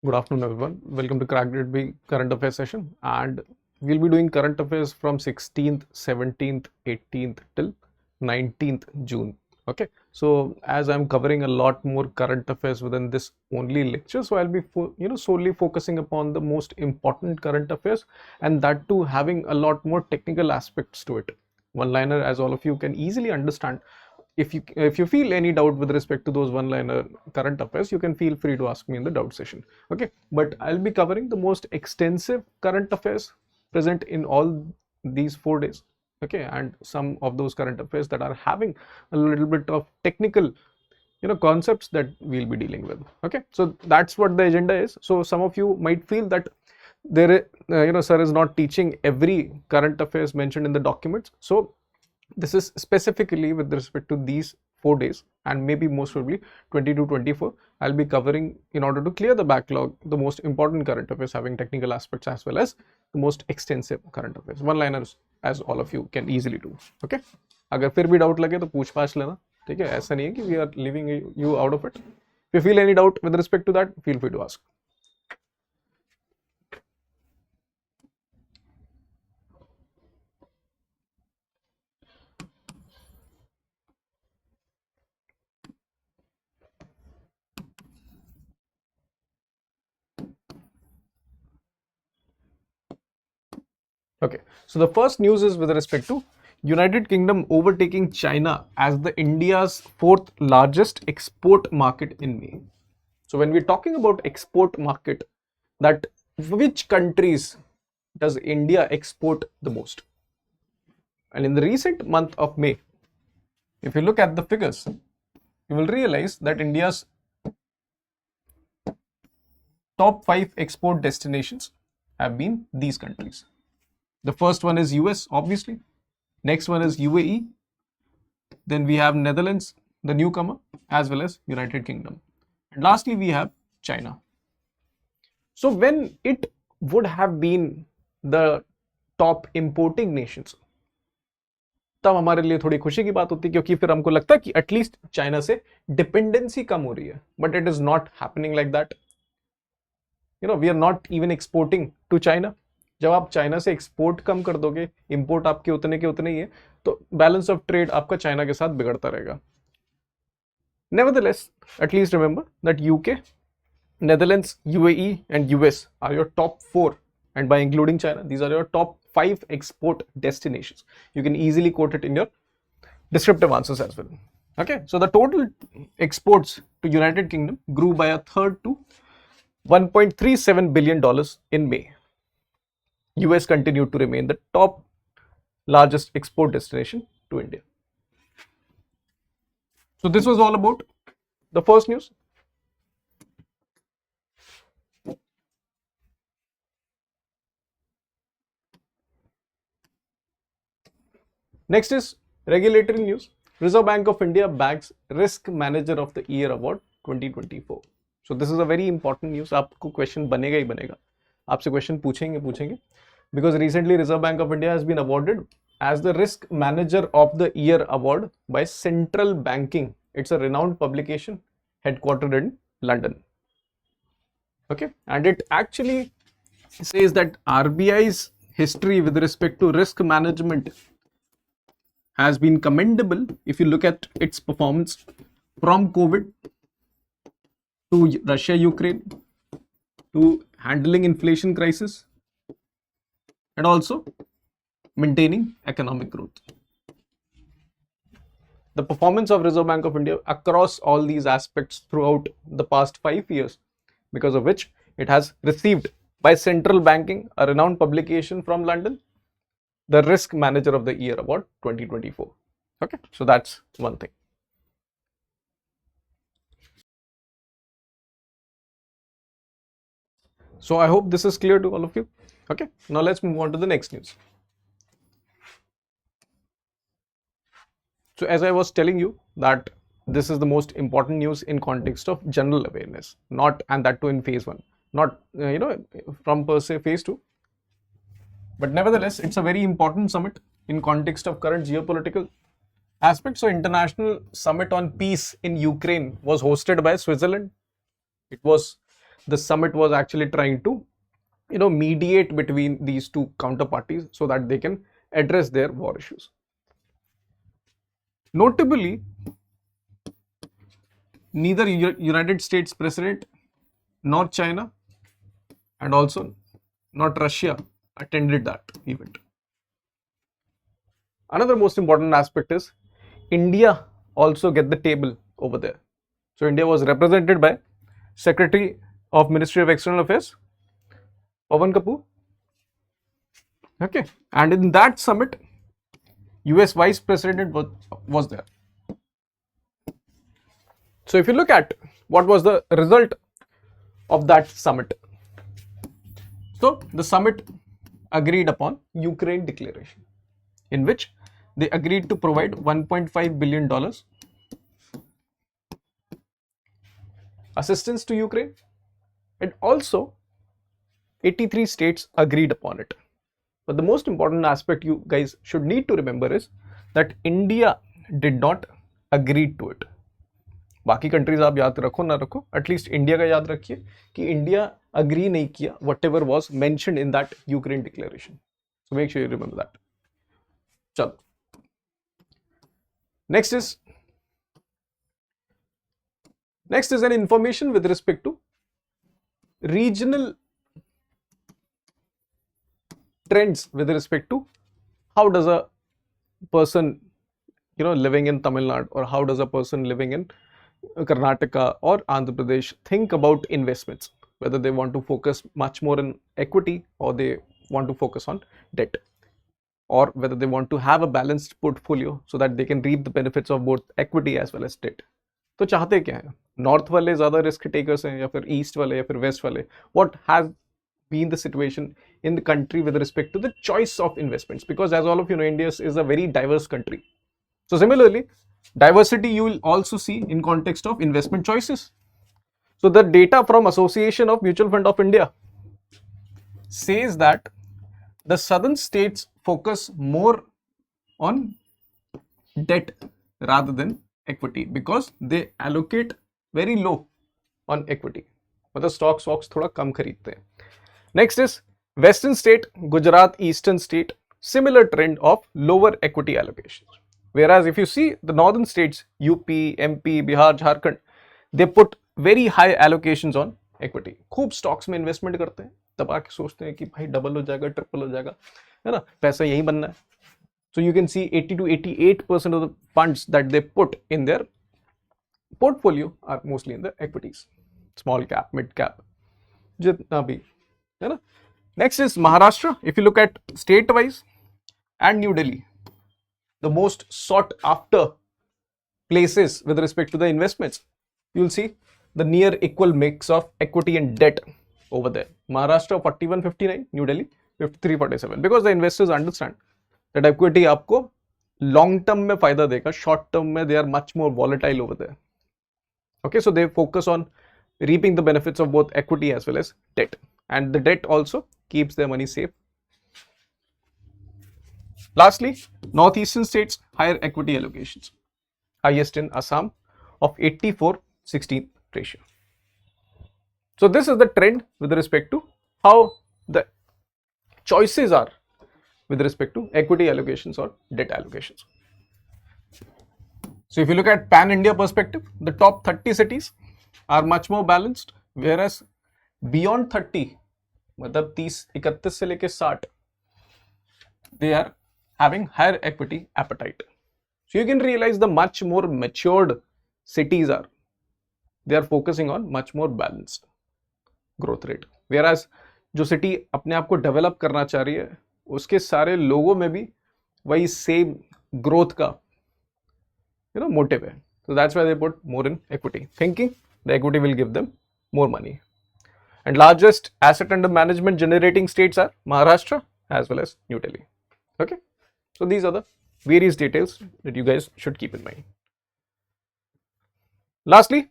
Good afternoon, everyone. Welcome to Cracked Be Current Affairs session, and we'll be doing current affairs from 16th, 17th, 18th till 19th June. Okay, so as I'm covering a lot more current affairs within this only lecture, so I'll be solely focusing upon the most important current affairs, and that too having a lot more technical aspects to it. One liner, as all of you can easily understand. If you feel any doubt with respect to those one liner current affairs, you can feel free to ask me in the doubt session. Okay, but I'll be covering the most extensive current affairs present in all these 4 days. Okay, and some of those current affairs that are having a little bit of technical concepts that we'll be dealing with. Okay, so that's what the agenda is. So some of you might feel that there sir is not teaching every current affairs mentioned in the documents. So this is specifically with respect to these 4 days, and maybe most probably 20 to 24. I'll be covering, in order to clear the backlog, the most important current affairs having technical aspects as well as the most extensive current affairs. One liners, as all of you can easily do. Okay, अगर फिर भी doubt लगे तो पूछ पाछ लेना. ठीक है, ऐसा नहीं है कि we are leaving you out of it. If you feel any doubt with respect to that, feel free to ask. Okay, so the first news is with respect to United Kingdom overtaking China as the India's fourth largest export market in May. So when we're talking about export market, that which countries does India export the most? And in the recent month of May, if you look at the figures, you will realize that India's top 5 export destinations have been these countries. The first one is US, obviously. Next one is UAE. Then we have Netherlands, the newcomer, as well as United Kingdom. And lastly, we have China. So when it would have been the top importing nations, तब हमारे लिए थोड़ी खुशी की बात होती है, क्योंकि फिर हमको लगता है कि एटलीस्ट चाइना से डिपेंडेंसी कम हो रही है. But it is not happening like that. We are not even exporting to China. जब आप चाइना से एक्सपोर्ट कम कर दोगे, इंपोर्ट आपके उतने के उतने ही है, तो बैलेंस ऑफ ट्रेड आपका चाइना के साथ बिगड़ता रहेगा. Nevertheless, at least remember that UK, Netherlands, UAE, and US are your top 4, and by including China, these are your top 5 export destinations. You can easily quote it in your descriptive answers as well. Okay, so the total exports to United Kingdom grew by a third to $1.37 billion in May. US continued to remain the top largest export destination to India. So this was all about the first news. Next is regulatory news. Reserve Bank of India bags Risk Manager of the Year Award 2024. So this is a very important news. आपको question बनेगा ही बनेगा. आपसे question पूछेंगे. Because recently Reserve Bank of India has been awarded as the Risk Manager of the Year Award by Central Banking. It's a renowned publication headquartered in London. Okay, and it actually says that RBI's history with respect to risk management has been commendable if you look at its performance from COVID to Russia, Ukraine, to handling inflation crisis, and also maintaining economic growth. The performance of Reserve Bank of India across all these aspects throughout the past 5 years, because of which it has received by Central Banking, a renowned publication from London, the Risk Manager of the Year Award 2024. Okay, so that's one thing. So I hope this is clear to all of you. Okay, now let's move on to the next news. So as I was telling you that this is the most important news in context of general awareness, not, and that too in phase 1, not from per se phase 2. But nevertheless, it's a very important summit in context of current geopolitical aspects. So International Summit on Peace in Ukraine was hosted by Switzerland. It was the summit was actually trying to, mediate between these two counterparties so that they can address their war issues. Notably, neither United States President nor China and also not Russia attended that event. Another most important aspect is India also get the table over there. So India was represented by Secretary of Ministry of External Affairs, Pavan Kapoor. Okay, and in that summit, US Vice President was there. So if you look at what was the result of that summit, so the summit agreed upon Ukraine declaration, in which they agreed to provide $1.5 billion assistance to Ukraine, and also 83 states agreed upon it. But the most important aspect you guys should need to remember is that India did not agree to it. बाकी countries आप याद रखो ना रखो, at least India का याद रखिए कि इंडिया अग्री नहीं किया what ever was mentioned in that Ukraine declaration. So make sure you remember that. चलो, next is an information with respect to regional trends with respect to how does a person living in Tamil Nadu, or how does a person living in Karnataka or Andhra Pradesh think about investments, whether they want to focus much more on equity or they want to focus on debt, or whether they want to have a balanced portfolio so that they can reap the benefits of both equity as well as debt. तो चाहते क्या है? North वाले ज़्यादा risk takers हैं या फिर east वाले या फिर वेस्ट वाले? What has been the situation in the country with respect to the choice of investments? Because as all of you know, India is a very diverse country. So similarly, diversity you will also see in context of investment choices. So the data from Association of Mutual Fund of India says that the southern states focus more on debt rather than equity because they allocate very low on equity. मतलब stocks थोड़ा कम खरीदते हैं. Next is western state, Gujarat, eastern state, similar trend of lower equity allocations. Whereas if you see the northern states, UP, MP, Bihar, Jharkhand, they put very high allocations on equity. खूब stocks में investment करते हैं, तब आके सोचते हैं कि भाई डबल हो जाएगा, ट्रिपल हो जाएगा, है ना, पैसा यही बनना है. So you can see 80 to 88% of the funds that they put in their portfolio are mostly in the equities, small cap, mid cap, जितना भी, है ना. Next is Maharashtra. If you look at state wise, and New Delhi, the most sought after places with respect to the investments, you will see the near equal mix of equity and debt over there. Maharashtra 41-59, New Delhi 53-47, because the investors understand that equity आपको long term में फायदा देगा, short term में they are much more volatile over there. Okay, so they focus on reaping the benefits of both equity as well as debt, and the debt also keeps their money safe. Lastly, northeastern states, higher equity allocations, highest in Assam of 84-16 ratio. So this is the trend with respect to how the choices are with respect to equity allocations or debt allocations. So if you look at pan-India perspective, the top 30 cities are much more balanced, whereas beyond 30, मतलब 30, 31 से लेके 60, they are having higher equity appetite. So you can realize the much more matured cities they are focusing on much more balanced growth rate, whereas जो city अपने आप को develop करना चाह रही है, उसके सारे लोगों में भी वही same growth का motive है. So that's why they put more in equity, thinking the equity will give them more money. And largest asset under management generating states are Maharashtra as well as New Delhi. Okay, so these are the various details that you guys should keep in mind. Lastly,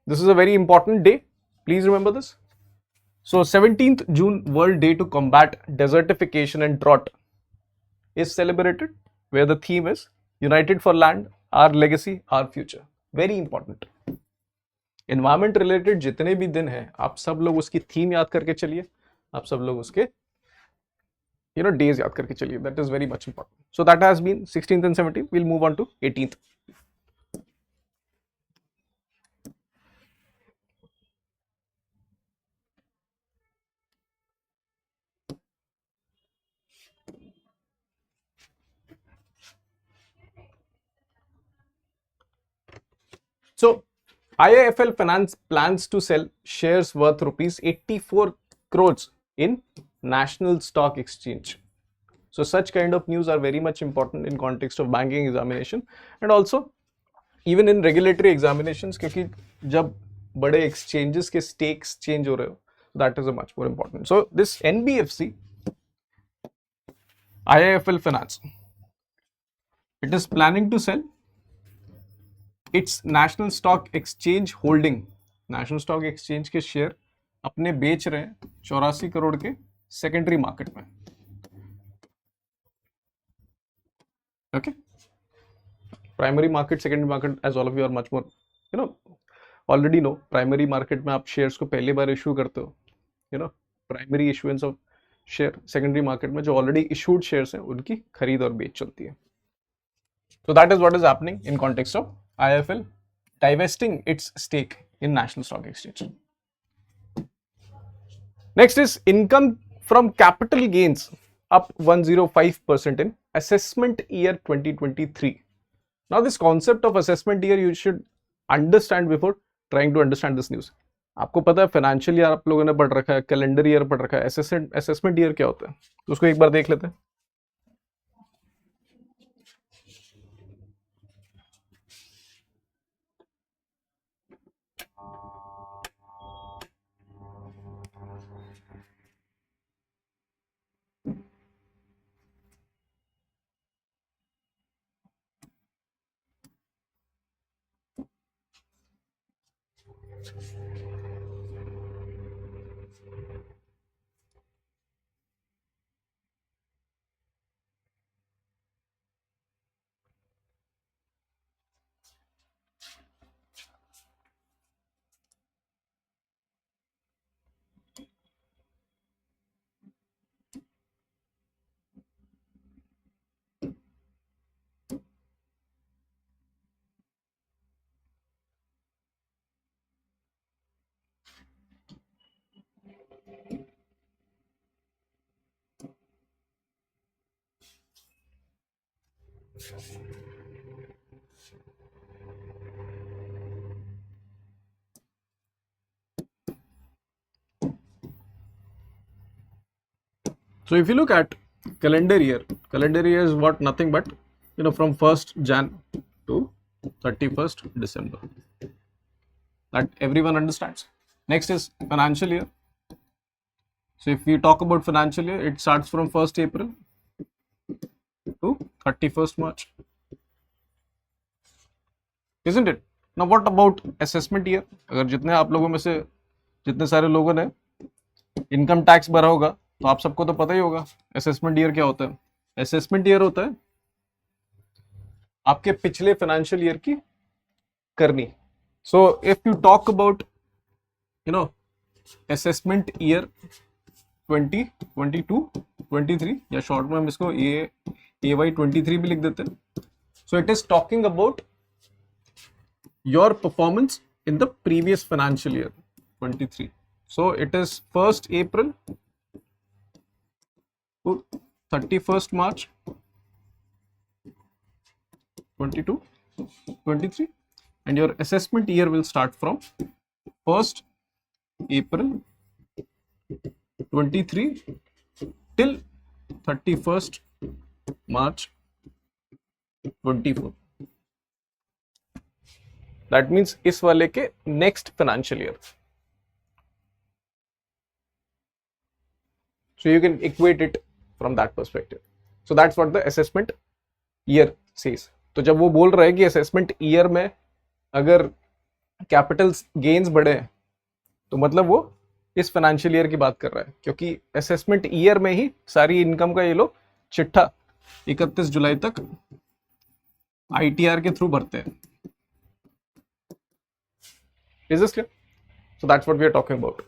this is a very important day. Please remember this. So 17th June World Day to Combat Desertification and Drought is celebrated, where the theme is United for Land, Our Legacy, Our Future. Very important. Environment related जितने भी दिन हैं आप सब लोग उसकी theme याद करके चलिए, आप सब लोग उसके days याद करके चलिए. That is very much important. So that has been 16th and 17th. We'll move on to 18th. So IIFL Finance plans to sell shares worth rupees 84 crores in National Stock Exchange. So such kind of news are very much important in context of banking examination and also even in regulatory examinations, क्योंकि जब बड़े exchanges के stakes change हो रहे हो, that is a much more important. So this NBFC IIFL Finance, it is planning to sell its National Stock Exchange holding. National Stock Exchange के share अपने बेच रहे हैं 84 करोड़ के सेकेंडरी मार्केट में. Okay, primary market, secondary market, as all of you are much more already know, primary market में आप shares को पहली बार इशू करते हो, primary issuance of share. Secondary market में जो ऑलरेडी इशूड शेयर्स हैं उनकी खरीद और बेच चलती है. So that is what is happening in context of IIFL divesting its stake in National Stock Exchange. Next is income from capital gains up 105% in assessment year 2023. Now this concept of assessment year you should understand before trying to understand this news. आपको पता है financial year आप लोगों ने पढ़ रखा है, calendar year पढ़ रखा है, असेसमेंट ईयर क्या होता है, तो उसको एक बार देख लेते हैं. So if you look at calendar year is what, nothing but from 1st Jan to 31st December. That everyone understands. Next is financial year. So if we talk about financial year, it starts from 1st April to 31st March. Isn't it? Now what about assessment year? अगर जितने आप लोगों में से जितने सारे लोगों ने इनकम टैक्स भरा होगा तो आप सबको तो पता ही होगा असेसमेंट ईयर क्या होता है. असेसमेंट ईयर होता है आपके पिछले फाइनेंशियल ईयर की करनी. So if you talk about assessment year 2022 23 या शॉर्ट में हम इसको AY 23 भी लिख देते हैं. So it is talking about your performance in the previous financial year 23. So it is 1st April to 31st March 22 23, and your assessment year will start from 1st April 23 till 31st March 24. That means इस वाले के next financial year. So you can equate it from that perspective. So that's what the assessment year says. तो जब वो बोल रहा है कि assessment year में अगर capital gains बढ़े तो मतलब वो इस फाइनेंशियल ईयर की बात कर रहा है, क्योंकि assessment year में ही सारी इनकम का ये लोग चिट्ठा 31 जुलाई तक ITR के थ्रू भरते हैं. Is this clear? So that's what we are talking about.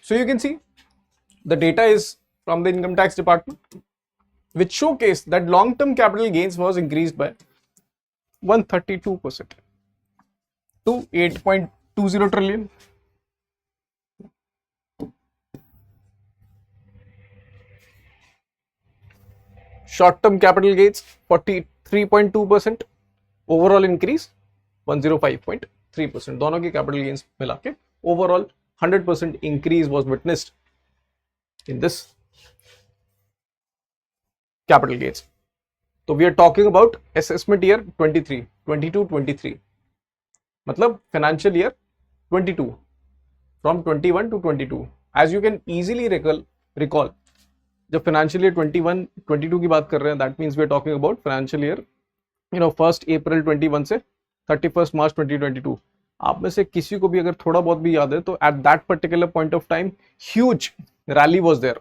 So you can see the data is from the income tax department, which showcased that long-term capital gains was increased by 132% to 8.20 trillion. Short-term capital gains 43.2%, overall increase 105.3%. दोनों की capital gains मिला के overall 100% increase was witnessed in this capital gains. So we are talking about assessment year 23, 22, 23. मतलब financial year 22 from 21 to 22. As you can easily recall जब financial year 21 22 की बात कर रहे हैं, that means we are talking about financial year 1 April 21 से 31 मार्च 2022. आप में से किसी को भी अगर थोड़ा बहुत भी याद है तो at that particular point of time huge rally was there.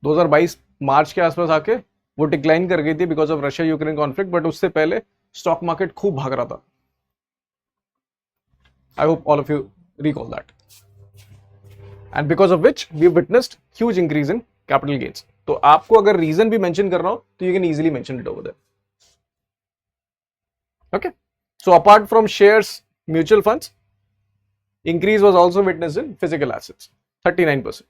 2022 March के आसपास आके वो डिक्लाइन कर गई थी because of Russia Ukraine conflict, but उससे पहले स्टॉक मार्केट खूब भाग रहा था. I hope all of you recall that. And because of which we witnessed huge increase in capital gains. तो आपको अगर रीजन भी मेंशन करना हो तो you can easily mention it over there. Okay. So apart from shares, mutual funds, increase was also witnessed in physical assets, 39%.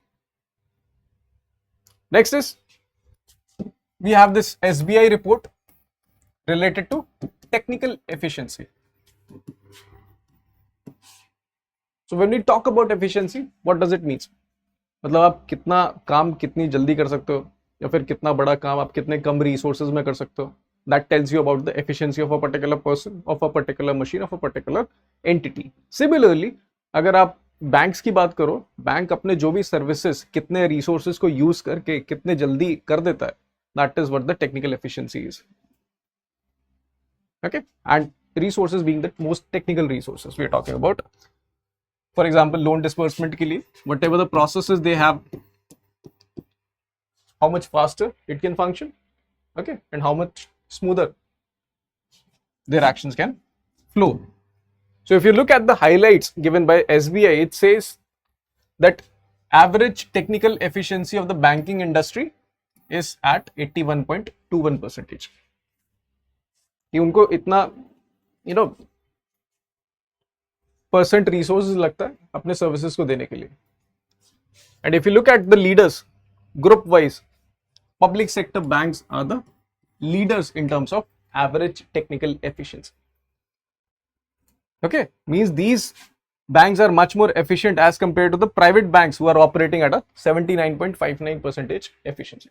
Next is we have this SBI report related to technical efficiency. So when we talk about efficiency, what does it mean? मतलब आप कितना काम कितनी जल्दी कर सकते हो या फिर कितना बड़ा काम आप कितने कम रिसोर्सेज में कर सकते हो. That tells you about the efficiency of a particular person, of a particular machine, of a particular entity. Similarly, अगर आप बैंक्स की बात करो, बैंक अपने जो भी सर्विसेज कितने रिसोर्सेज को यूज करके कितने जल्दी कर देता है, that is what the technical efficiency is. Okay, and resources being the most technical resources we are talking about. For example, loan disbursement के लिए whatever the processes they have, how much faster it can function, okay, and how much smoother their actions can flow. So if you look at the highlights given by SBI, it says that average technical efficiency of the banking industry is at 81.21%. कि उनको इतना percent resources लगता है अपने services को देने के लिए. And if you look at the leaders group wise, public sector banks are the leaders in terms of average technical efficiency. Okay, means these banks are much more efficient as compared to the private banks who are operating at a 79.59% efficiency.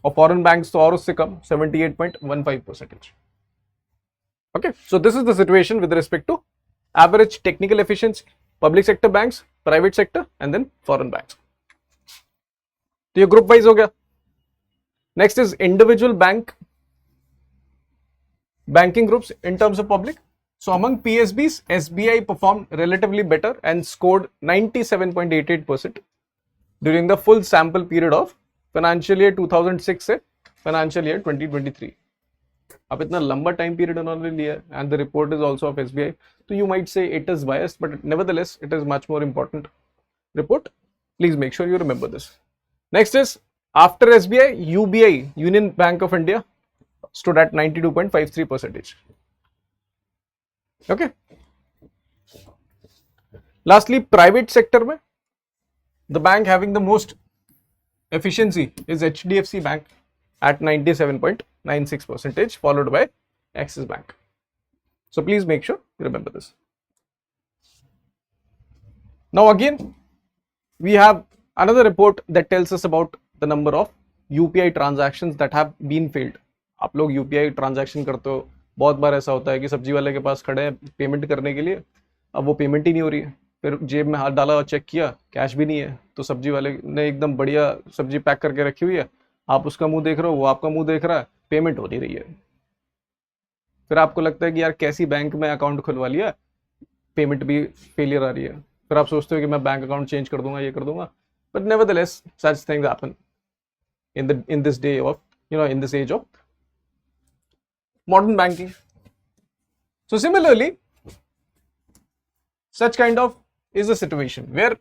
और foreign banks तो और उससे कम 78.15%. Okay, so this is the situation with respect to average technical efficiency, public sector banks, private sector, and then foreign banks. तो ये group wise हो गया. Next is individual banking groups in terms of public. So among PSBs, SBI performed relatively better and scored 97.88% during the full sample period of financial year 2006 से financial year 2023. अब इतना लंबा time period उन्होंने लिया and the report is also of SBI, तो you might say it is biased, but nevertheless it is much more important report. Please make sure you remember this. Next is after SBI, UBI, Union Bank of India, stood at 92.53%. Okay. Lastly, private sector में the bank having the most efficiency is HDFC Bank at 97.96%, followed by Axis Bank. So please make sure you remember this. Now again, we have another report that tells us about the number of UPI transactions that have been failed. आप लोग UPI transaction करते हो, बहुत बार ऐसा होता है कि सब्जी वाले के पास खड़े हैं पेमेंट करने के लिए, अब वो पेमेंट ही नहीं हो रही है, फिर जेब में हाथ डाला और चेक किया कैश भी नहीं है, तो सब्जी वाले ने एकदम बढ़िया सब्जी पैक करके रखी हुई है, आप उसका मुंह देख रहे हो, वो आपका मुंह देख रहा है, पेमेंट हो नहीं रही है. फिर आपको लगता है कि यार कैसी बैंक में अकाउंट खुलवा लिया, पेमेंट भी फेलियर आ रही है, फिर आप सोचते हो कि मैं बैंक अकाउंट चेंज कर दूंगा, ये कर दूंगा, but nevertheless such things happen in this day of, in this age of modern banking. So similarly, such kind of is a situation where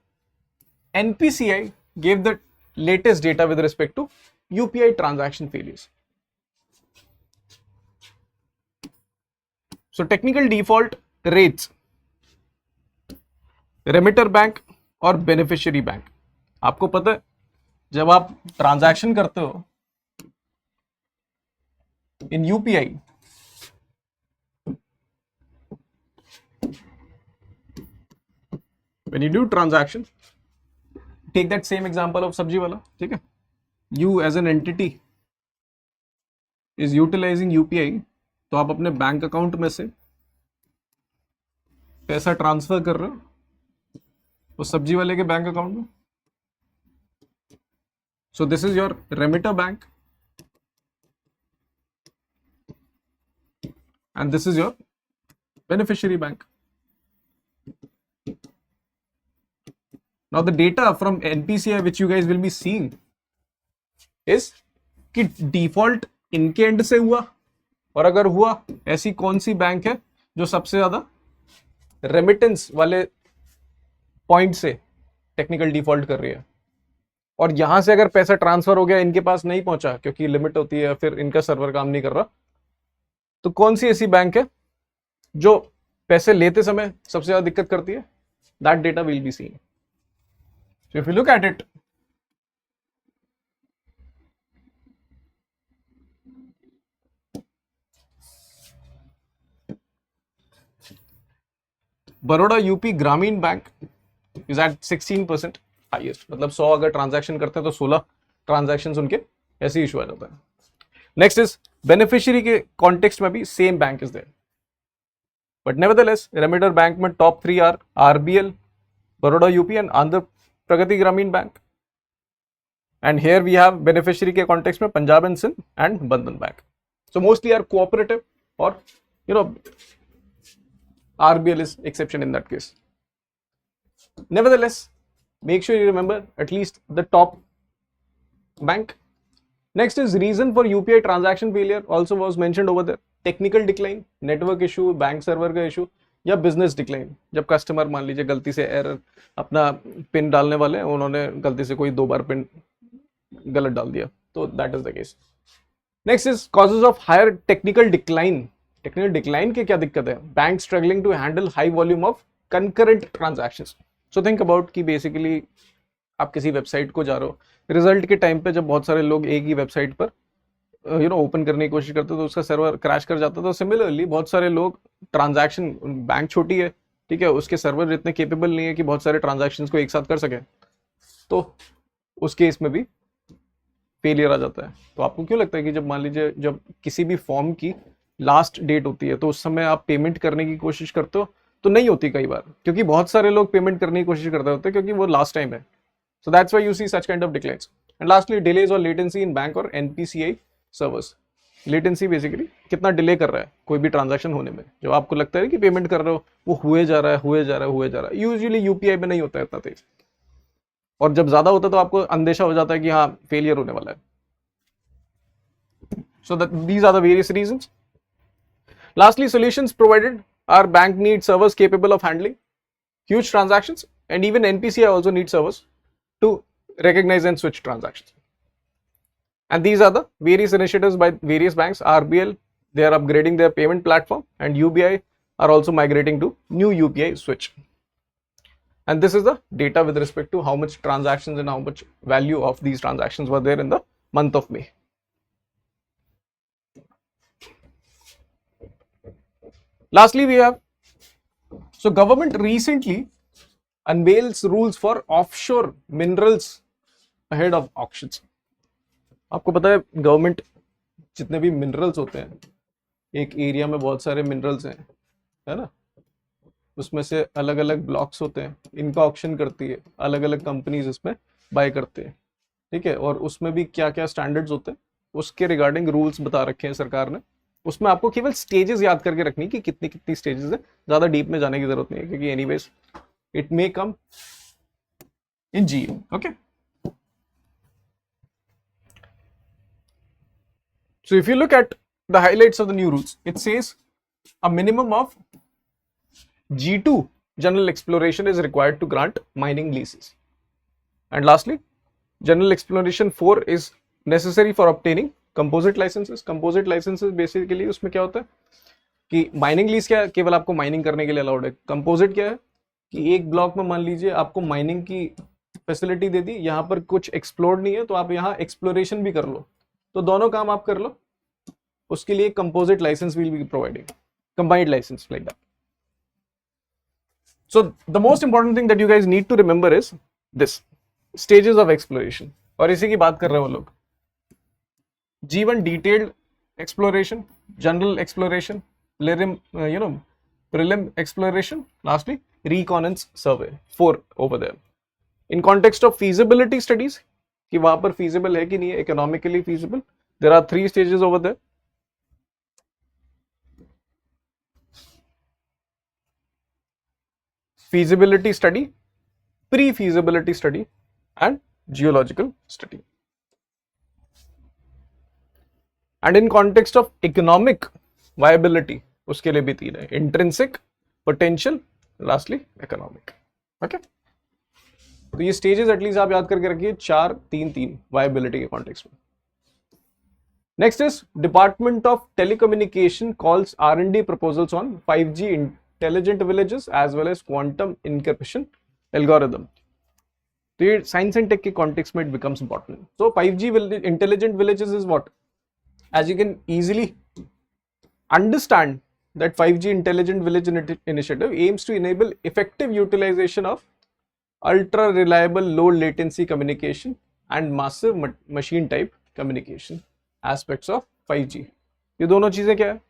NPCI gave the latest data with respect to UPI transaction failures. So technical default rates, remitter bank और beneficiary bank. आपको पता है जब आप transaction करते हो इन UPI, when you do transaction, take that same example of सब्जी वाला, ठीक है, you as an entity is utilizing UPI, तो आप अपने बैंक अकाउंट में से पैसा ट्रांसफर कर रहे हो उस सब्जी वाले के बैंक अकाउंट में. So this is your remitter bank and this is your beneficiary bank. Now the data from NPCI which you guys will be seeing is कि default इनके एंड से हुआ, और अगर हुआ ऐसी कौन सी बैंक है जो सबसे ज्यादा रेमिटेंस वाले पॉइंट से टेक्निकल डिफॉल्ट कर रही है, और यहां से अगर पैसा ट्रांसफर हो गया इनके पास नहीं पहुंचा क्योंकि लिमिट होती है, फिर इनका सर्वर काम नहीं कर रहा, तो कौन सी ऐसी बैंक है जो पैसे लेते समय सबसे ज्यादा दिक्कत करती है. That data will be seen. So if you look at it, Baroda UP ग्रामीण बैंक इज एट 16% हाईएस्ट. मतलब 100 अगर ट्रांजैक्शन करते हैं तो 16 ट्रांजैक्शन उनके ऐसे इशू आ जाता है. नेक्स्ट इज बेनिफिशियरी के कॉन्टेक्स्ट में भी same bank is there, but nevertheless remitter bank में top 3 are RBL, Baroda UP and Andhra Pragathi Grameen bank. And here we have beneficiary के कॉन्टेक्स्ट में Punjab and Sindh and Bandhan bank. So mostly are cooperative, और RBL is exception in that case. Nevertheless, make sure you remember at least the top bank. Next is reason for UPI transaction failure also was mentioned over there. Technical decline, network issue, bank server का issue, या business decline. जब customer मान लीजिए गलती से error अपना pin डालने वाले उन्होंने गलती से कोई 2 बार पिन गलत डाल दिया, तो that is the case. Next is causes of higher technical decline. Technical decline के क्या दिक्कत है? Bank struggling to handle high volume of concurrent transactions. So think about कि बेसिकली आप किसी वेबसाइट को जा रहे हो, रिजल्ट के टाइम पे जब बहुत सारे लोग एक ही वेबसाइट पर ओपन करने की कोशिश करते तो उसका सर्वर क्रैश कर जाता. तो सिमिलरली बहुत सारे लोग ट्रांजैक्शन, बैंक छोटी है, ठीक है, उसके सर्वर इतने केपेबल नहीं है कि बहुत सारे ट्रांजैक्शंस को एक साथ कर सके, तो उस केस में भी फेलियर आ जाता है. तो आपको क्यों लगता है कि जब मान लीजिए जब किसी भी फॉर्म की लास्ट डेट होती है तो उस समय आप पेमेंट करने की कोशिश करते हो तो नहीं होती कई बार, क्योंकि बहुत सारे लोग पेमेंट करने की कोशिश करते होते हैं क्योंकि वो लास्ट टाइम है. So that's why you see such kind of declines. And lastly delays और लेटेंसी इन बैंक और एनपीसीआई सर्वर्स. लेटेंसी बेसिकली कितना डिले कर रहा है कोई भी ट्रांजैक्शन होने में. जब आपको लगता है कि पेमेंट कर रहे हो वो हुए जा रहा है, यूजुअली यूपीआई में नहीं होता है इतना तेज, और जब ज्यादा होता है तो आपको अंदेशा हो जाता है कि हाँ फेलियर होने वाला है. So these are the various reasons. Lastly, solutions provided are bank need servers capable of handling huge transactions, and even NPCI also needs servers to recognize and switch transactions. And these are the various initiatives by various banks. RBL, they are upgrading their payment platform, and UBI are also migrating to new UPI switch. And this is the data with respect to how much transactions and how much value of these transactions were there in the month of May. Lastly, we have, so government recently unveils rules for offshore minerals ahead of auctions. आपको पता है government जितने भी minerals होते हैं, एक area में बहुत सारे मिनरल्स हैं, है ना, उसमें से अलग अलग ब्लॉक्स होते हैं, इनका ऑक्शन करती है, अलग अलग कंपनीज इसमें बाय करते हैं, ठीक है, और उसमें भी क्या क्या स्टैंडर्ड्स होते हैं उसके रिगार्डिंग रूल्स बता रखे हैं सरकार ने. उसमें आपको केवल स्टेजेस याद करके रखनी कि कितनी कितनी स्टेजेस है, ज्यादा डीप में जाने की जरूरत नहीं है क्योंकि anyways it may come in G. Okay, so if you look at the highlights of the new rules, it says a minimum of G2 general exploration is required to grant mining leases, and lastly general exploration 4 is necessary for obtaining composite licenses. Composite licenses basically उसमें क्या होता है कि mining lease क्या है, केवल आपको mining करने के लिए अलाउड है. कंपोजिट क्या है कि एक ब्लॉक में मान लीजिए आपको माइनिंग की फैसिलिटी दे दी, यहाँ पर कुछ एक्सप्लोर नहीं है तो आप यहाँ एक्सप्लोरेशन भी कर लो, तो दोनों काम आप कर लो, उसके लिए composite licence will be providing, combined licence like that. So the most important thing that you guys need to remember is this stages of exploration, और इसी की बात कर रहे हैं वो लोग. G1 detailed exploration, general exploration, prelim exploration, lastly reconnaissance survey, 4 over there. In context of feasibility studies, कि वहां पर feasible है कि नहीं है, economically feasible, there are 3 stages over there. Feasibility study, pre-feasibility study and geological study. And in context of economic viability, उसके लिए भी 3 है, intrinsic, potential, lastly economic. Okay, तो ये स्टेजेस एटलीस्ट आप याद करके रखिए, 4 3 3 वायबिलिटी के कॉन्टेक्स्ट में. Next is department of telecommunication calls R&D proposals on 5G intelligent villages as well as quantum encryption algorithm. तो ये साइंस एंड टेक के कॉन्टेक्स्ट में it becomes important. So 5G intelligent villages is what, as you can easily understand that 5G intelligent village initiative aims to enable effective utilization of ultra reliable low latency communication and massive machine type communication aspects of 5G. ये दोनों चीजें क्या है,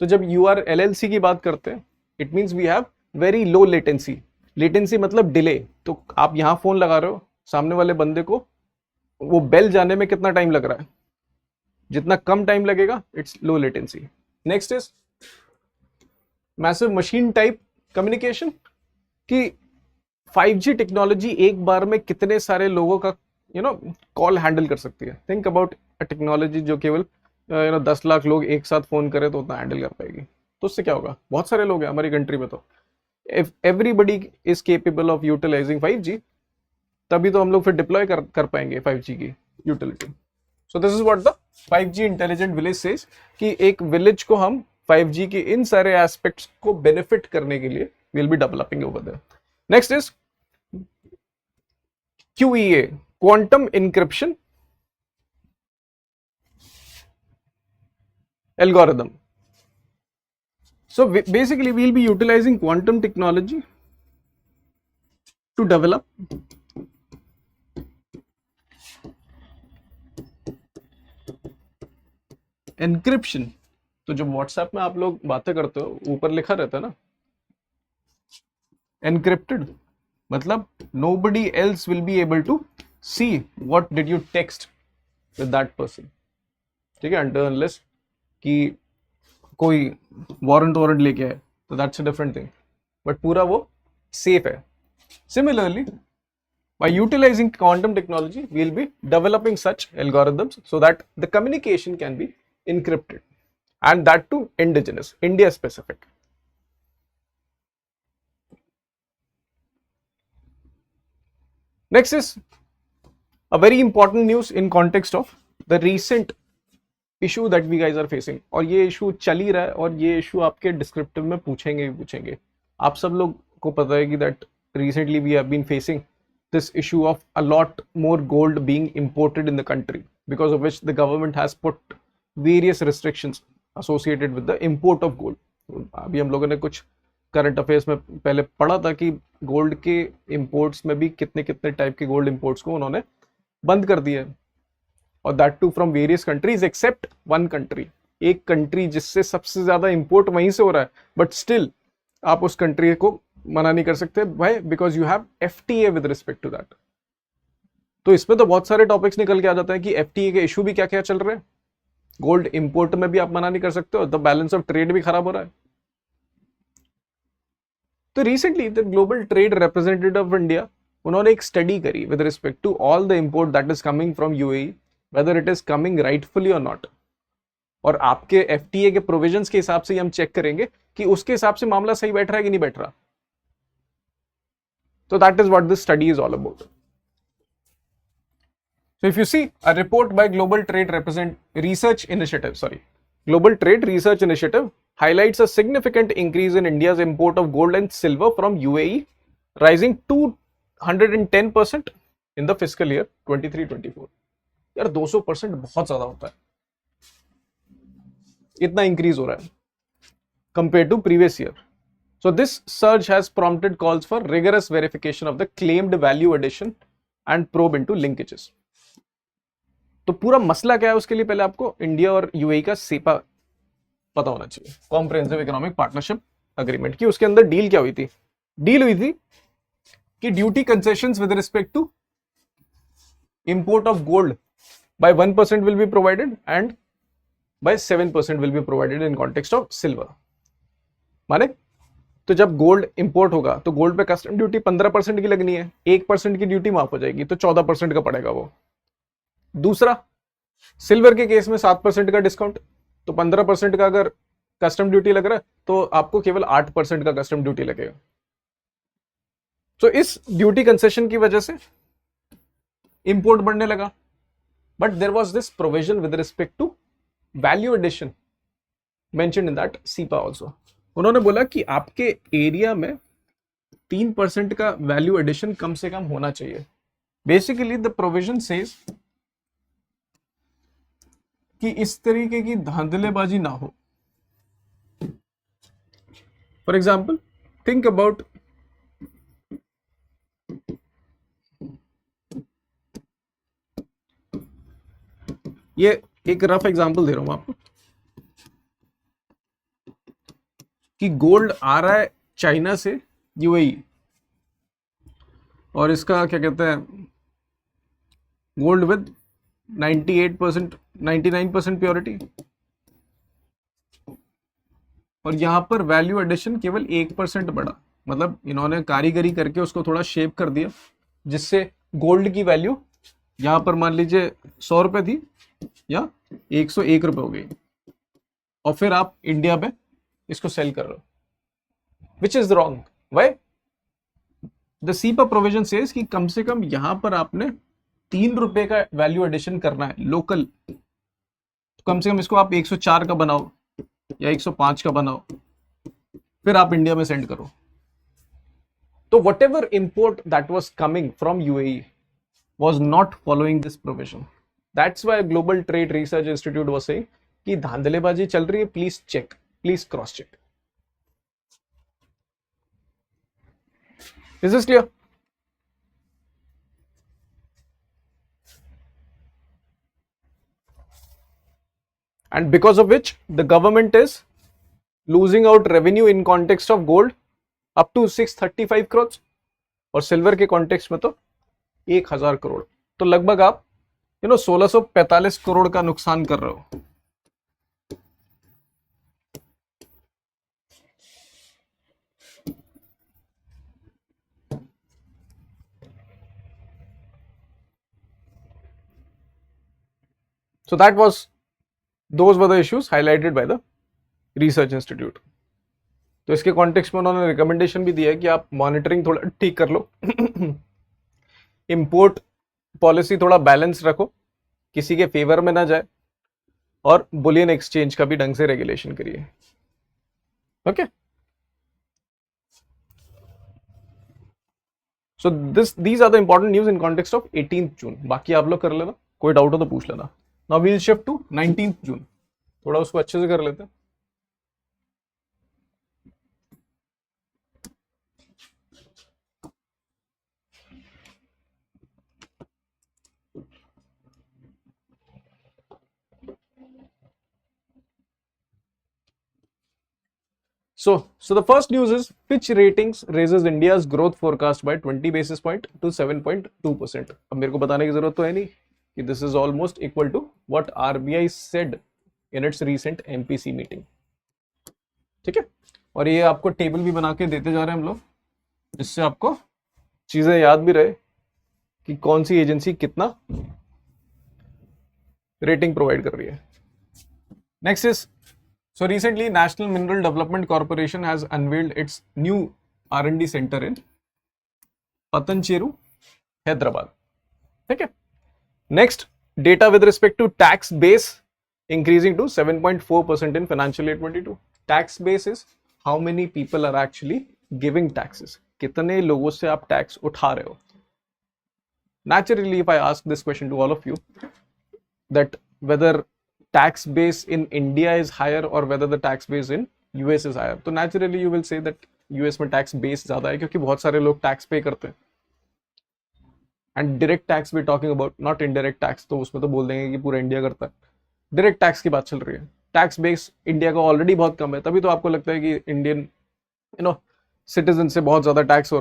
तो जब URLLC की बात करते हैं it means we have very low latency. Latency मतलब डिले. तो आप यहां फोन लगा रहे हो, सामने वाले बंदे को वो बेल जाने में कितना टाइम लग रहा है, जितना कम टाइम लगेगा it's low latency. Next is massive machine type communication, कि 5G टेक्नोलॉजी एक बार में कितने सारे लोगों का कॉल हैंडल कर सकती है. थिंक अबाउट अ टेक्नोलॉजी जो केवल 10 लाख लोग एक साथ फोन करे तो उतना हैंडल कर पाएगी. तो उससे क्या होगा, बहुत सारे लोग हैं हमारी कंट्री में, तो if everybody is capable of utilising 5G, तभी तो हम लोग फिर डिप्लॉय कर पाएंगे 5G की utility. So this is what the 5G intelligent village says, कि एक विलेज को हम 5G के इन सारे एस्पेक्ट्स को बेनिफिट करने के लिए will be developing over there. Next is QEA, quantum encryption algorithm. So basically we'll be utilizing quantum technology to develop encryption. तो जब व्हाट्सएप में आप लोग बातें करते हो ऊपर लिखा रहता है ना encrypted, मतलब nobody else will be able to see what did you text with that person. ठीक है, until unless कि कोई वारंट लेके आए तो that's a different thing, but पूरा वो सेफ है. Similarly by utilizing quantum technology we'll be developing such algorithms so that the communication can be encrypted, and that too indigenous, India specific. Next is a very important news in context of the recent issue that we guys are facing. और ये issue चल ही रहा है और ये issue आपके descriptive में पूछेंगे. आप सब लोग को पता है कि that recently we have been facing this issue of a lot more gold being imported in the country, because of which the government has put various restrictions associated with the import of gold. अभी हम लोगों ने कुछ current affairs में पहले पढ़ा था कि गोल्ड के इंपोर्ट्स में भी कितने कितने टाइप के गोल्ड इंपोर्ट्स को उन्होंने बंद कर दिया है, और that too from various countries except one country. एक कंट्री जिससे सबसे ज्यादा इंपोर्ट वहीं से हो रहा है, बट स्टिल आप उस कंट्री को मना नहीं कर सकते भाई, because you have FTA with respect to that. तो इसमें तो बहुत सारे टॉपिक्स निकल के आ जाते हैं कि FTA के इशू भी क्या क्या चल रहे हैं. गोल्ड इंपोर्ट में भी आप मना नहीं कर सकते हो, तो बैलेंस ऑफ ट्रेड भी खराब हो रहा है। तो recently the global trade representative of India, उन्होंने एक स्टडी करी with respect to all the import that is coming from UAE, whether it is coming rightfully और नॉट। और आपके एफटीए के प्रोविजंस के हिसाब से ही हम चेक करेंगे कि उसके हिसाब से मामला सही बैठ रहा है कि नहीं बैठ रहा। So that is what this study is all about. So if you see a report by Global Trade Research Initiative highlights a significant increase in India's import of gold and silver from UAE, rising 210% in the fiscal year 23-24. यार 200% बहुत ज्यादा होता है, इतना increase हो रहा है compared to previous year. So this surge has prompted calls for rigorous verification of the claimed value addition and probe into linkages. तो पूरा मसला क्या है उसके लिए पहले आपको इंडिया और यूएई का सेपा पता होना चाहिए, कॉम्प्रिहेंसिव इकोनॉमिक पार्टनरशिप अग्रीमेंट की। उसके अंदर डील क्या हुई थी? डील हुई थी कि duty concessions with respect to import of gold by 1% will be provided and by 7% will be provided in context of silver. माने तो जब गोल्ड इंपोर्ट होगा तो गोल्ड पे कस्टम ड्यूटी 15% की लगनी है, 1% की ड्यूटी माफ हो जाएगी, तो 14% का पड़ेगा वो। दूसरा, सिल्वर के केस में 7% का डिस्काउंट, तो 15% का अगर कस्टम ड्यूटी लग रहा है तो आपको केवल 8% का कस्टम ड्यूटी लगेगा। तो इस ड्यूटी कंसेशन की वजह से इंपोर्ट बढ़ने लगा। But there was this provision with respect to value addition mentioned in that CEPA also. उन्होंने बोला कि आपके एरिया में 3% का वैल्यू एडिशन कम से कम होना चाहिए। बेसिकली द प्रोविजन सेज कि इस तरीके की धांधलेबाजी ना हो। फॉर एग्जाम्पल थिंक अबाउट ये एक रफ एग्जांपल दे रहा हूं आपको कि गोल्ड आ रहा है चाइना से यूएई, और इसका क्या कहते हैं, गोल्ड विद 98% 99% प्योरिटी, और यहां पर वैल्यू एडिशन केवल 1% बढ़ा। मतलब इन्होंने कारीगरी करके उसको थोड़ा शेप कर दिया जिससे गोल्ड की वैल्यू यहां पर मान लीजिए 100 रुपए थी या 101 रुपए हो गई, और फिर आप इंडिया में इसको सेल कर रहे हो, which is wrong. Why? The CEPA provision says कि कम से कम यहां पर आपने 3 रुपए का वैल्यू एडिशन करना है लोकल, तो कम से कम इसको आप 104 का बनाओ या 105 का बनाओ, फिर आप इंडिया में सेंड करो। तो what ever import that was coming from UAE was not following this provision. That's why Global Trade Research Institute was saying कि धांधलेबाजी चल रही है, please check, please cross check. Is this clear? And because of which the government is losing out revenue in context of gold up to 635 crores और silver के context में तो 1000 करोड़। तो लगभग आप 1645 करोड़ का नुकसान कर रहे हो। So those were the issues highlighted by the research institute. तो इसके कॉन्टेक्स्ट में उन्होंने रिकमेंडेशन भी दिया है कि आप मॉनिटरिंग थोड़ा ठीक कर लो, इंपोर्ट पॉलिसी थोड़ा बैलेंस रखो, किसी के फेवर में ना जाए, और बुलियन एक्सचेंज का भी ढंग से रेगुलेशन करिए। Okay, so these are the important news in context of 18th June. बाकी आप लोग कर लेना, कोई डाउट हो तो पूछ लेना। Now we will shift to 19th June, थोड़ा उसको अच्छे से कर लेते हैं। So the first news is Fitch Ratings raises India's growth forecast by 20 basis point to 7.2%. अब मेरे को बताने की जरूरत तो है नहीं कि this is almost equal to what RBI said in its recent MPC meeting. ठीक है, और ये आपको टेबल भी बना के देते जा रहे हैं हम लोग, जिससे आपको चीजें याद भी रहे कि कौन सी एजेंसी कितना रेटिंग प्रोवाइड कर रही है. Next is, so recently National Mineral Development Corporation has unveiled its new R&D center in Patancheru, Hyderabad. ठीक है. Next, data with respect to tax base increasing to 7.4% in financial year 22. Tax base is how many people are actually giving taxes. कितने लोगों से आप tax उठा रहे हो. Naturally, if I ask this question to all of you, that whether tax base in India is higher or whether the tax base in US is higher, तो naturally you will say that US में tax base ज़्यादा है क्योंकि बहुत सारे लोग tax pay करते हैं. And direct tax we talking about, not indirect tax, तो उसमें तो बोल देंगे कि पूरा इंडिया करता है. Direct tax की बात चल रही है. Tax base इंडिया का ऑलरेडी बहुत कम है, तभी तो आपको लगता है कि इंडियन सिटीजन से बहुत ज़्यादा टैक्स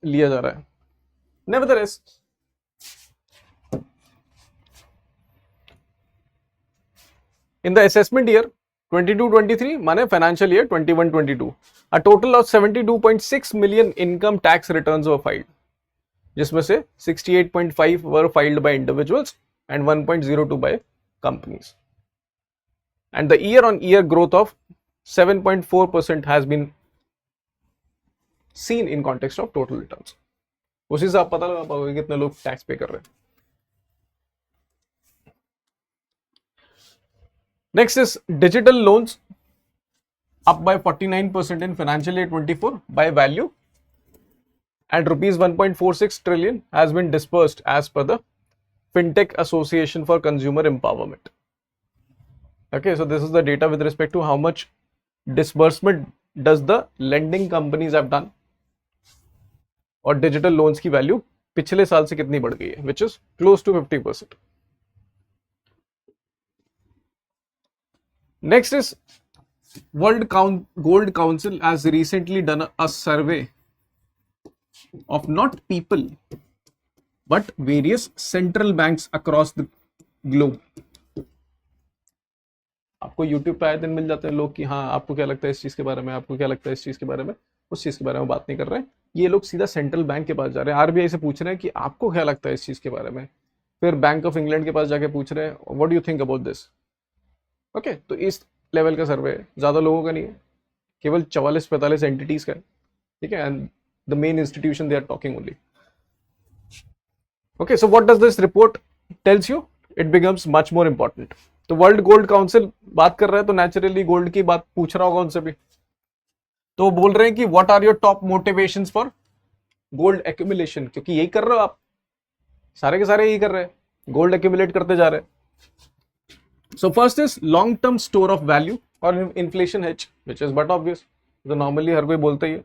लिया जा रहा है. Nevertheless, in the assessment year 22-23 माने financial year 21-22, a total of 72.6 million income tax returns were filed, जिसमें से 68.5 were filed by individuals and 1.02 by companies, and the year-on-year growth of 7.4% has been seen in context of total returns. उसी से आप पता लगा पाओगे कितने लोग टैक्स पे कर रहे हैं. Next is digital loans, up by 49% in financial year 24 by value, and rupees 1.46 trillion has been disbursed as per the Fintech Association for Consumer Empowerment. Okay, so this is the data with respect to how much disbursement does the lending companies have done, और digital loans की value पिछले साल से कितनी बढ़ गई है, which is close to 50%. Next is World Gold Council has recently done a survey of not people but various central banks across the globe. आपको YouTube पे आए दिन मिल जाते हैं लोग कि हाँ आपको क्या लगता है इस चीज के बारे में, आपको क्या लगता है इस चीज के बारे में, उस चीज के बारे में बात नहीं कर रहे हैं. ये लोग सीधा सेंट्रल बैंक के पास जा रहे हैं, RBI से पूछ रहे हैं कि आपको क्या लगता है इस चीज के बारे में, फिर बैंक ऑफ इंग्लैंड के पास जाके पूछ रहे हैं what do you think about this. Okay, तो इस लेवल का सर्वे है, ज़्यादा लोगों का नहीं है, केवल 44-45 एंटिटीज का है. ठीक है, and the main institution they are talking only. Okay, so what does this report tells you? It becomes much more important. तो वर्ल्ड गोल्ड काउंसिल बात कर रहा है तो नेचुरली गोल्ड की बात पूछ रहा होगा उनसे भी. तो बोल रहे हैं कि what are your top motivations for gold accumulation, क्योंकि यही कर रहे हो आप, सारे के सारे यही कर रहे हैं, गोल्ड एक्यूमुलेट करते जा रहे हैं. So first is long-term store of value or inflation hedge, which is but obvious. तो normally हर कोई बोलता ही है.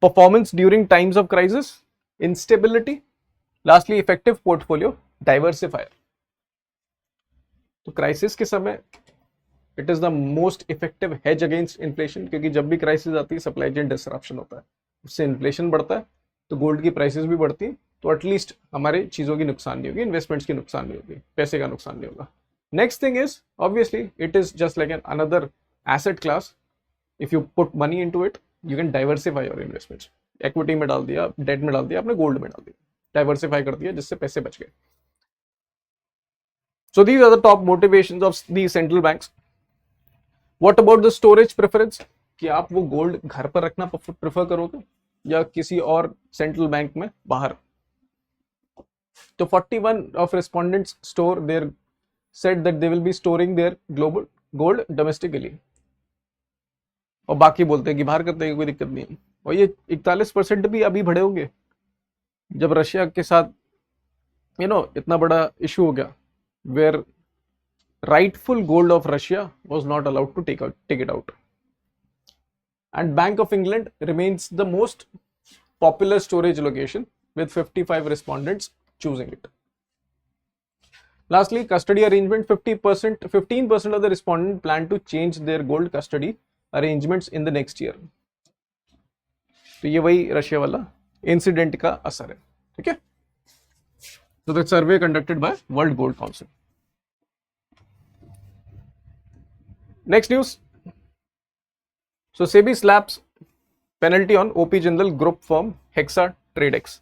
Performance during times of crisis, instability. Lastly, effective portfolio diversifier. तो crisis के समय it is the most effective hedge against inflation, क्योंकि जब भी crisis आती है supply chain disruption होता है, उससे inflation बढ़ता है तो gold की prices भी बढ़ती है, तो एटलीस्ट हमारे चीज़ों की नुकसान नहीं होगी, इन्वेस्टमेंट्स की नुकसान नहीं होगी, पैसे का नुकसान नहीं होगा. Next thing is, obviously, it is just like another asset class. If you put money into it, you can diversify your investments. Equity में डाल दिया, debt में डाल दिया, आपने gold में डाल दिया, diversify कर दिया, जिससे पैसे बच गए. So these are the top motivations of these central banks. What about the storage preference? कि आप वो gold घर पर रखना prefer करोगे या किसी और central bank में बाहर? तो 41 of respondents store their said that they will be storing their global gold domestically, और बाकी बोलते हैं कि बाहर करते हैं, कोई दिक्कत नहीं है. और ये 41% भी अभी बढ़े होंगे जब रशिया के साथ इतना बड़ा इशू हो गया, where rightful gold of Russia was not allowed to take it out. And Bank of England remains the most popular storage location with 55 respondents choosing it. Lastly, custody arrangement. 15% of the respondents plan to change their gold custody arrangements in the next year. तो ये वही Russia वाला incident का असर है. ठीक है, तो the survey conducted by world Gold council. Next news. So SEBI slaps penalty on OP Jindal group firm Hexa TradeX.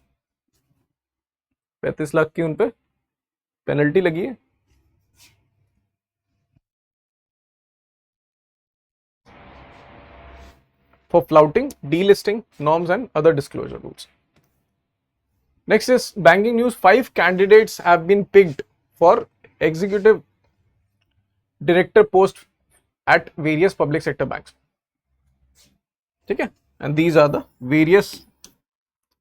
35 lakh की उन पे पेनल्टी लगी है. For flouting delisting norms and other disclosure rules. Next is banking news. 5 candidates have been picked for executive director post at various public sector banks. Okay, and these are the various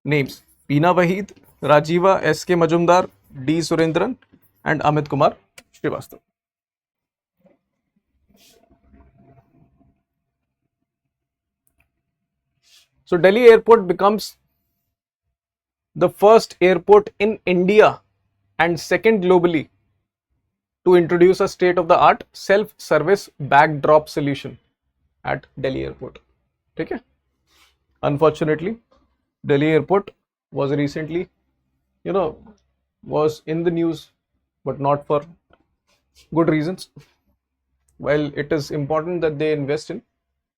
names: Peena Vahid, Rajiva S.K. Majumdar, D. Surendran, and Amit Kumar Srivastav. So Delhi airport becomes the first airport in India and second globally to introduce a state-of-the-art self-service bag drop solution at Delhi airport. Okay. Unfortunately, Delhi airport was recently, was in the news, but not for good reasons. While it is important that they invest in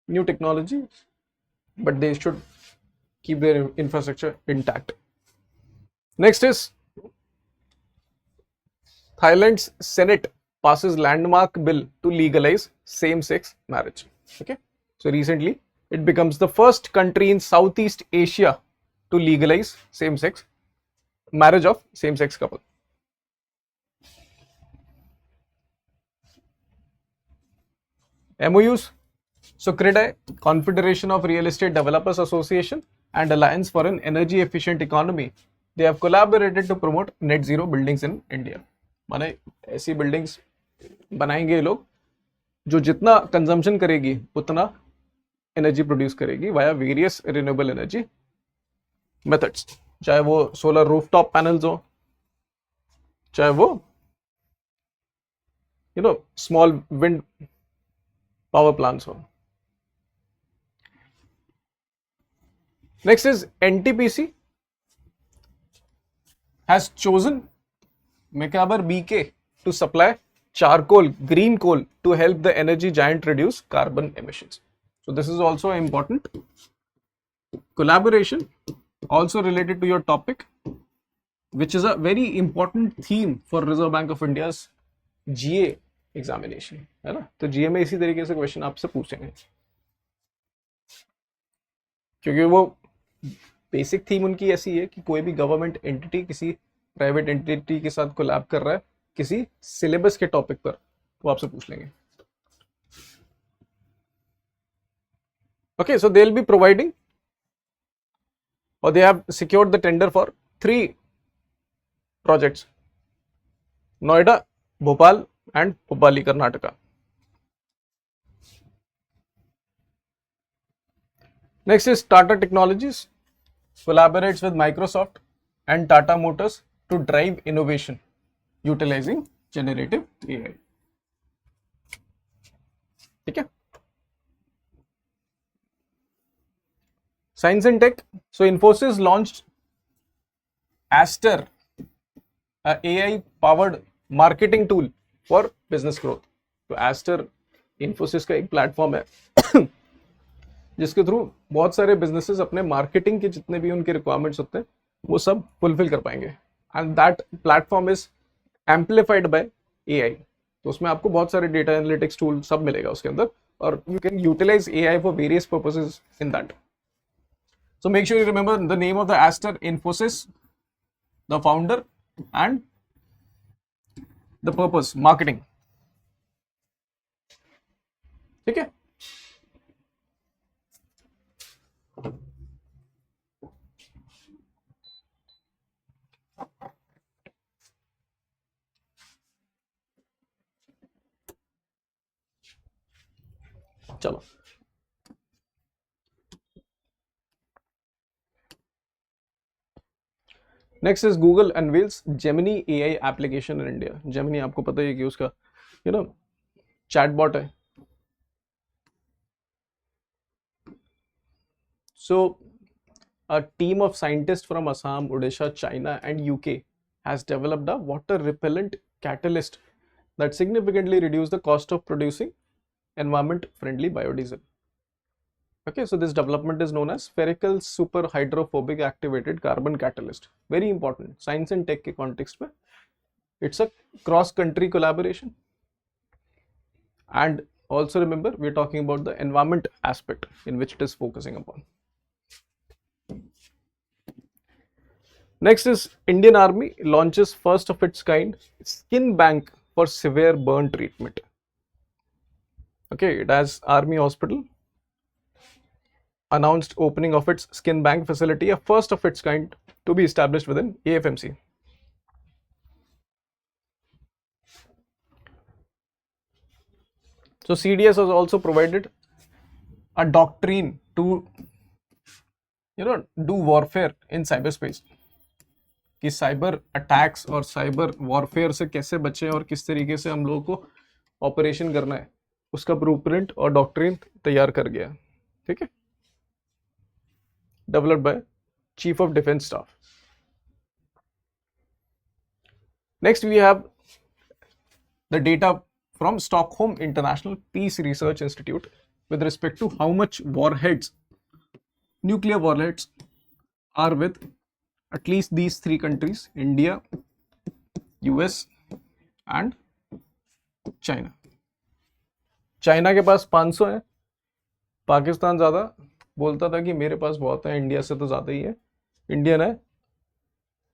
new technology, but they should keep their infrastructure intact. Next is Thailand's Senate passes landmark bill to legalize same-sex marriage. Okay, so recently it becomes the first country in Southeast Asia to legalize same-sex marriage of same-sex couple. MOUs. So CREDAI, Confederation of Real Estate Developers Association and Alliance for an Energy Efficient Economy, they have collaborated to promote net zero buildings in India. माने ऐसी buildings बनाएंगे ये लोग जो जितना consumption करेगी उतना energy produce करेगी via various renewable energy methods, चाहे वो सोलर रूफटॉप पैनल्स हो, चाहे वो स्मॉल विंड पावर प्लांट्स हो. Next is NTPC has chosen Mekaber BK to supply charcoal, green coal, to help the energy giant reduce carbon emissions. So this is also an important collaboration, also related to your topic, which is a very important theme for Reserve Bank of India's GA examination, है ना. तो GA में इसी तरीके से question आपसे पूछेंगे, क्योंकि वो बेसिक थीम उनकी ऐसी है कि कोई भी गवर्नमेंट एंटिटी किसी प्राइवेट एंटिटी के साथ कोलैब कर रहा है किसी सिलेबस के टॉपिक पर, वो आपसे पूछ लेंगे. Okay, so they will be providing, or they have secured the tender for 3 projects: Noida, Bhopal, and Hubballi, Karnataka. Next is Tata Technologies collaborates with Microsoft and Tata Motors to drive innovation utilizing generative AI. ठीक है. Science and tech. So Infosys launched Aster, a AI powered marketing tool for business growth. तो Aster Infosys का एक platform है जिसके through बहुत सारे businesses अपने मार्केटिंग के जितने भी उनके रिक्वायरमेंट्स होते हैं वो सब फुलफिल कर पाएंगे, and that platform is amplified bye AI. तो उसमें आपको बहुत सारे डेटा एनालिटिक्स टूल सब मिलेगा उसके अंदर, और you can utilise AI for various purposes in that. So make sure you remember the name of the Aster, Infosys, the founder, and the purpose, marketing. ठीक है. चलो. Next is Google unveils Gemini AI application in India. Gemini आपको पता है कि उसका chatbot है. So a team of scientists from Assam, Odisha, China, and UK has developed a water repellent catalyst that significantly reduces the cost of producing environment friendly biodiesel. Okay, so this development is known as spherical superhydrophobic activated carbon catalyst. Very important. Science and tech के context में it's a cross country collaboration. And also remember, we're talking about the environment aspect in which it is focusing upon. Next is Indian Army launches first of its kind skin bank for severe burn treatment. Okay, it has Army Hospital announced opening of its skin bank facility, a first of its kind to be established within AFMC. So CDS has also provided a doctrine to do warfare in cyberspace. कि cyber attacks और cyber warfare से कैसे बचे और किस तरीके से हम लोगों को ऑपरेशन करना है, उसका ब्लूप्रिंट और डॉक्ट्रिन तैयार कर गया. ठीक है, developed by Chief of Defence Staff. Next we have the data from Stockholm International Peace Research Institute with respect to how much warheads, nuclear warheads, are with at least these three countries: India, US and China. China के पास 500 है, पाकिस्तान ज़्यादा बोलता था कि मेरे पास बहुत है, India से तो ज़्यादा ही है. इंडिया ने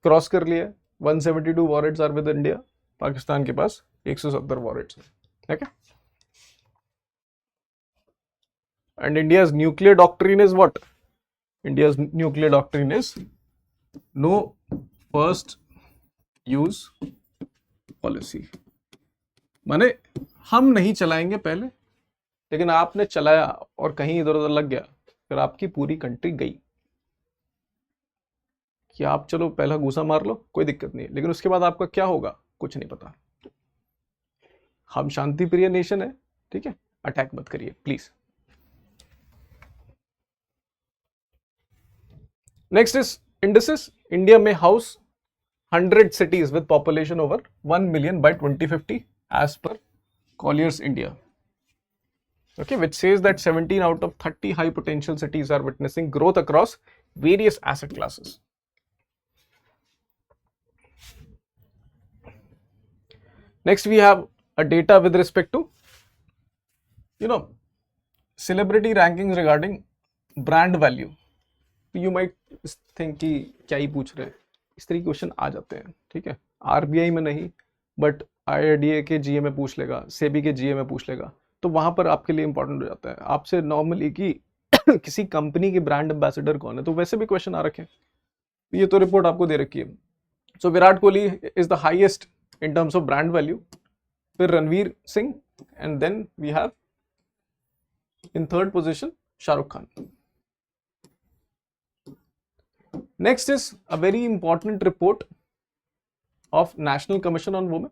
क्रॉस कर लिया, 172 वॉरेट्स आर विद इंडिया, पाकिस्तान के पास 170 वॉरेट्स है. Okay. And India's nuclear doctrine is what? India's nuclear doctrine is no first use policy. माने हम नहीं चलाएंगे पहले, लेकिन आपने चलाया और कहीं इधर उधर लग गया, फिर आपकी पूरी कंट्री गई. कि आप चलो पहला घूसा मार लो, कोई दिक्कत नहीं, लेकिन उसके बाद आपका क्या होगा कुछ नहीं पता. हम शांति प्रिय नेशन है, ठीक है, अटैक मत करिए please. Next is indices. India में house 100 cities with population over 1 million by 2050 as per Colliers India. Okay, which says that 17 out of 30 high potential cities are witnessing growth across various asset classes. Next we have a data with respect to celebrity rankings regarding brand value. You might think कि क्या ही पूछ रहे हैं, इस तरह के question आ जाते हैं. ठीक है, आरबीआई में नहीं, बट आईआरडीए के जीए में पूछ लेगा, सेबी के जीए में पूछ लेगा, तो वहां पर आपके लिए इंपॉर्टेंट हो जाता है आपसे नॉर्मली कि किसी कंपनी की ब्रांड एम्बेसडर कौन है. तो वैसे भी क्वेश्चन आ रखे हैं, ये तो रिपोर्ट आपको दे रखी है. So Virat Kohli is the highest in terms of brand value, फिर Ranveer Singh, and then we have in third position Shahrukh Khan. Next is a very important report of National Commission on Women.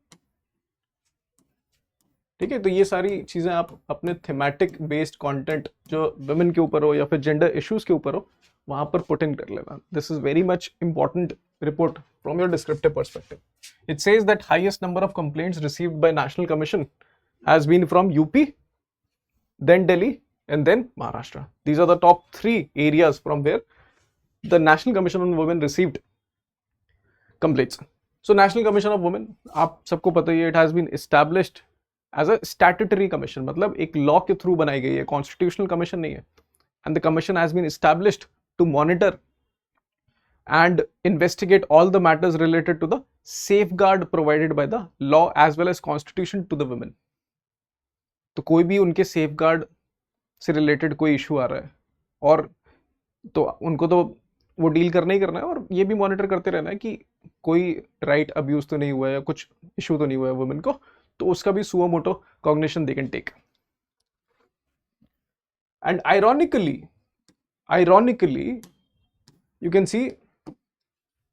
ठीक है, तो ये सारी चीजें आप अपने थीमेटिक बेस्ड कंटेंट जो वुमेन के ऊपर हो या फिर जेंडर इश्यूज के ऊपर हो, वहां पर पुट इन कर लेना. This is very much important report from your descriptive perspective. It says that highest number of complaints received by National Commission has been from UP, then Delhi, and then Maharashtra. These are the top 3 areas from where the National Commission on Women received complaints. So National Commission of Women, आप सबको पता ही है, it has been established as a statutory commission, मतलब एक law के through बनाई गई है, constitutional commission नहीं है. And the commission has been established to monitor and investigate all the matters related to the safeguard provided by the law as well as constitution to the women. तो कोई भी उनके safeguard से related कोई issue आ रहा है और तो उनको तो वो डील करना ही करना है, और ये भी मॉनिटर करते रहना है कि कोई राइट अब्यूज तो नहीं हुआ है, कुछ इशू तो नहीं हुआ है वुमेन को, तो उसका भी suo motu cognition they can take. And ironically you can see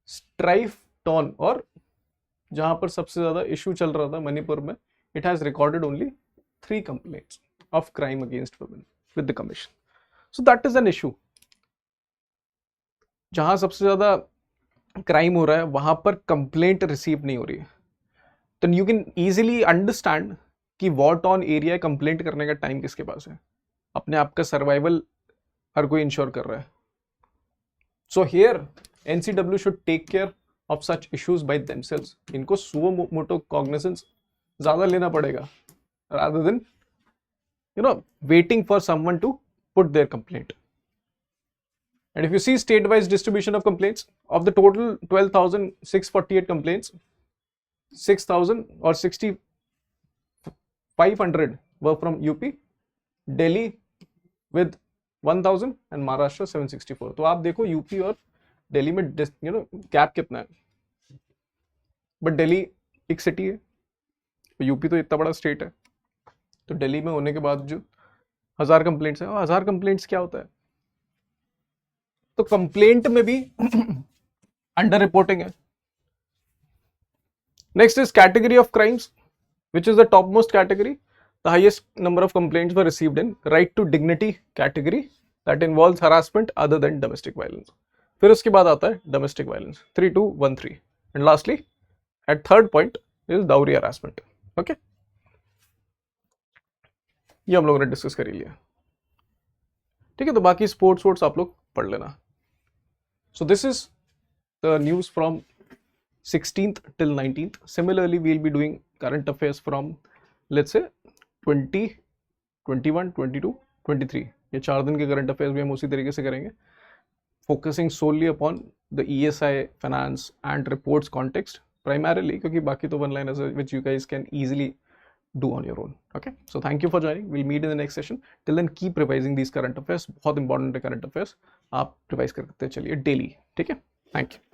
स्ट्राइफ टॉन, और जहां पर सबसे ज्यादा इशू चल रहा था मणिपुर में, it has recorded only 3 complaints of crime against women with the commission. So that is an issue. जहां सबसे ज्यादा क्राइम हो रहा है वहां पर कंप्लेंट रिसीव नहीं हो रही है, तो यू कैन इजीली अंडरस्टैंड कि वॉर टॉर्न एरिया कंप्लेंट करने का टाइम किसके पास है? अपने आप का सर्वाइवल हर कोई इंश्योर कर रहा है. So here NCW should take care of such issues by themselves. इनको सुओ मोटो कॉग्निजेंस ज्यादा लेना पड़ेगा rather than waiting for someone to put their complaint. And if you see state-wise distribution of complaints, of the total 12,648 complaints, 6,000 or 6,500 were from UP, Delhi with 1,000 and Maharashtra 764. तो आप देखो UP और दिल्ली में gap कितना है. But Delhi एक city है, UP तो इतना बड़ा स्टेट है. तो दिल्ली में होने के बाद जो 1000 कंप्लेंट्स है, 1000 कंप्लेंट्स क्या होता है? तो कंप्लेंट में भी अंडर रिपोर्टिंग है. Next is category of crimes, which is the topmost category. The highest number of complaints were received in right to dignity category that involves harassment other than domestic violence. फिर उसके बाद आता है domestic violence 3213 and lastly at third point is dowry harassment. Okay, ये हम लोगों ने discuss कर लिया. ठीक है, तो बाकी स्पोर्ट्स आप लोग पढ़ लेना. So this is the news from 16th till 19th. Similarly, we'll be doing current affairs from let's say 20, 21, 22, 23. ये 4 दिन के करंट अफेयर्स भी हम उसी तरीके से करेंगे, focusing solely upon the ESI, finance and reports context primarily, क्योंकि बाकी तो one liners which you guys can easily do on your own. Okay, so thank you for joining. We'll meet in the next session. Till then keep revising these current affairs. बहुत important है current affairs, आप revise करते चलिए daily. ठीक है, thank you.